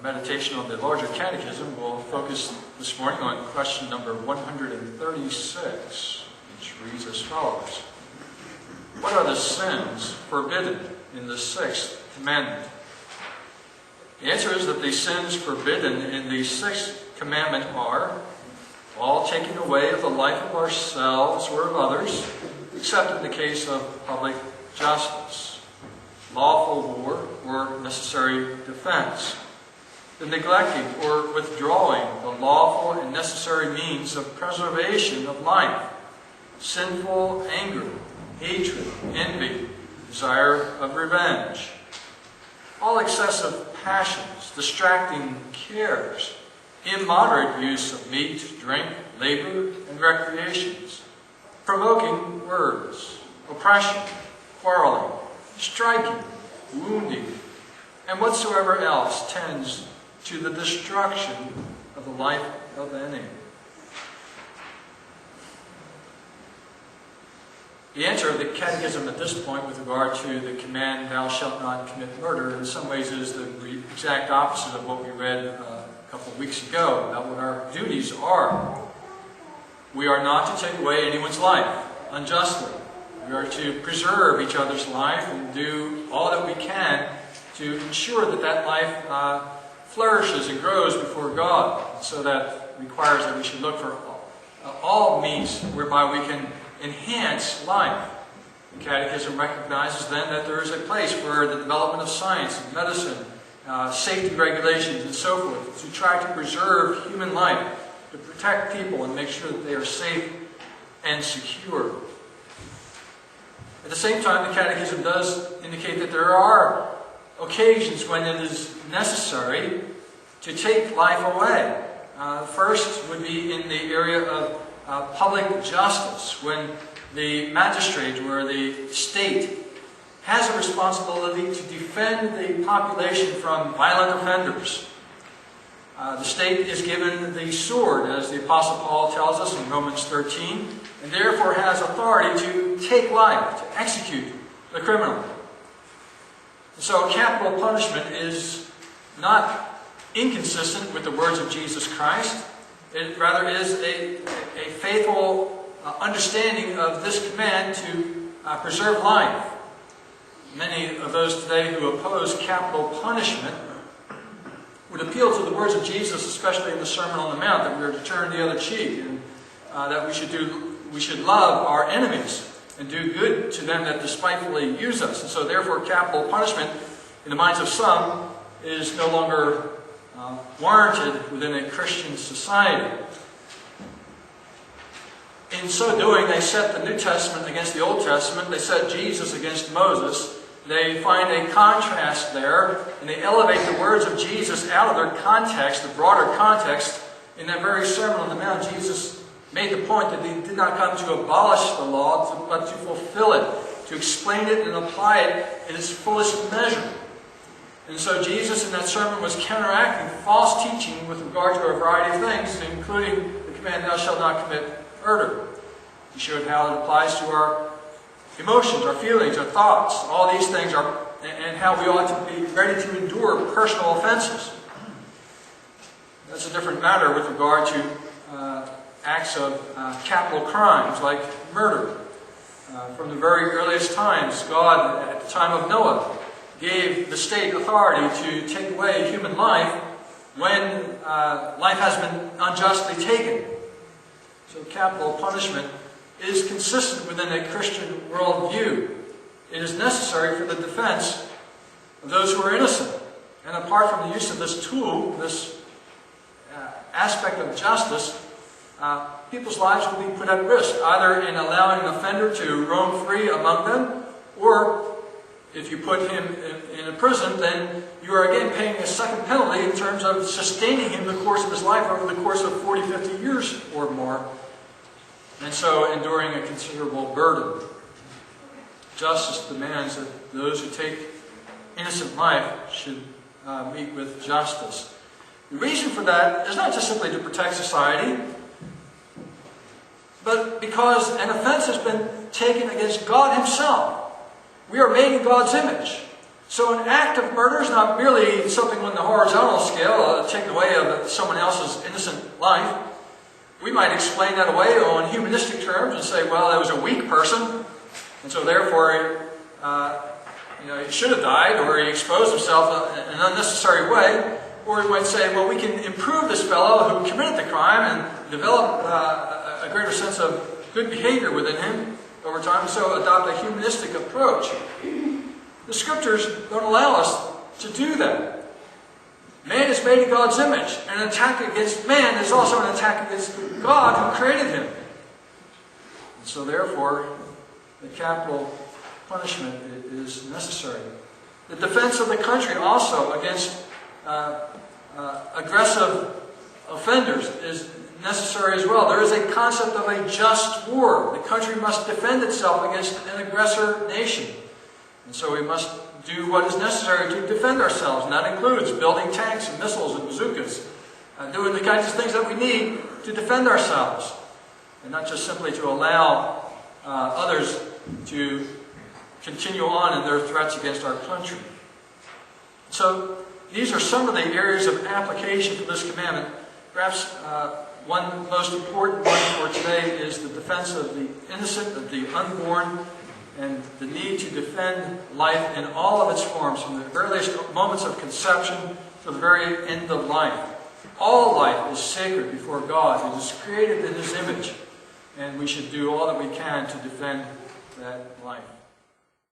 meditation on the larger Catechism will focus this morning on question number 136, which reads as follows. What are the sins forbidden in the sixth commandment? The answer is that the sins forbidden in the sixth commandment are all taking away of the life of ourselves or of others, except in the case of public justice, lawful war or necessary defense, the neglecting or withdrawing the lawful and necessary means of preservation of life, sinful anger, hatred, envy, desire of revenge, all excessive passions, distracting cares, immoderate use of meat, drink, labor, and recreations, provoking words, oppression, quarreling, striking, wounding, and whatsoever else tends to the destruction of the life of any. The answer of the Catechism at this point with regard to the command, thou shalt not commit murder, in some ways is the exact opposite of what we read a couple of weeks ago about what our duties are. We are not to take away anyone's life unjustly. We are to preserve each other's life and do all that we can to ensure that that life flourishes and grows before God. So that requires that we should look for all means whereby we can enhance life. The Catechism recognizes then that there is a place for the development of science and medicine, safety regulations and so forth, to try to preserve human life, to protect people and make sure that they are safe and secure. At the same time, the Catechism does indicate that there are occasions when it is necessary to take life away. First would be in the area of public justice, when the magistrate or the state has a responsibility to defend the population from violent offenders. The state is given the sword, as the Apostle Paul tells us in Romans 13, and therefore has authority to take life, to execute the criminal. So capital punishment is not inconsistent with the words of Jesus Christ. It rather is a faithful understanding of this command to preserve life. Many of those today who oppose capital punishment would appeal to the words of Jesus, especially in the Sermon on the Mount, that we are to turn the other cheek, and that we should love our enemies and do good to them that despitefully use us. And so therefore capital punishment, in the minds of some, is no longer warranted within a Christian society. In so doing, they set the New Testament against the Old Testament. They set Jesus against Moses. They find a contrast there, and they elevate the words of Jesus out of their context, the broader context. In that very Sermon on the Mount, Jesus made the point that he did not come to abolish the law, but to fulfill it, to explain it and apply it in its fullest measure. And so Jesus in that sermon was counteracting false teaching with regard to a variety of things, including the command, thou shalt not commit murder. He showed how it applies to our emotions, our feelings, our thoughts. All these things are, and how we ought to be ready to endure personal offenses. That's a different matter with regard to acts of capital crimes like murder. From the very earliest times, God, at the time of Noah, gave the state authority to take away human life when life has been unjustly taken. So capital punishment is consistent within a Christian worldview. It is necessary for the defense of those who are innocent. And apart from the use of this tool, this aspect of justice, people's lives will be put at risk, either in allowing an offender to roam free among them, or if you put him in a prison, then you are again paying a second penalty in terms of sustaining him the course of his life over the course of 40, 50 years or more, and so enduring a considerable burden. Justice demands that those who take innocent life should meet with justice. The reason for that is not just simply to protect society, but because an offense has been taken against God Himself. We are made in God's image. So an act of murder is not merely something on the horizontal scale, taking away of someone else's innocent life. We might explain that away on humanistic terms and say, well, that was a weak person, and so therefore he should have died, or he exposed himself in an unnecessary way. Or we might say, well, we can improve this fellow who committed the crime and develop a greater sense of good behavior within him over time, so adopt a humanistic approach. The Scriptures don't allow us to do that. Man is made in God's image, and an attack against man is also an attack against God who created him. And so therefore, the capital punishment is necessary. The defense of the country also against aggressive offenders is necessary as well. There is a concept of a just war. The country must defend itself against an aggressor nation. And so we must do what is necessary to defend ourselves. And that includes building tanks and missiles and bazookas, doing the kinds of things that we need to defend ourselves. And not just simply to allow others to continue on in their threats against our country. So these are some of the areas of application for this commandment. Perhaps one most important one for today is the defense of the innocent, of the unborn, and the need to defend life in all of its forms, from the earliest moments of conception to the very end of life. All life is sacred before God. It is created in His image, and we should do all that we can to defend that life.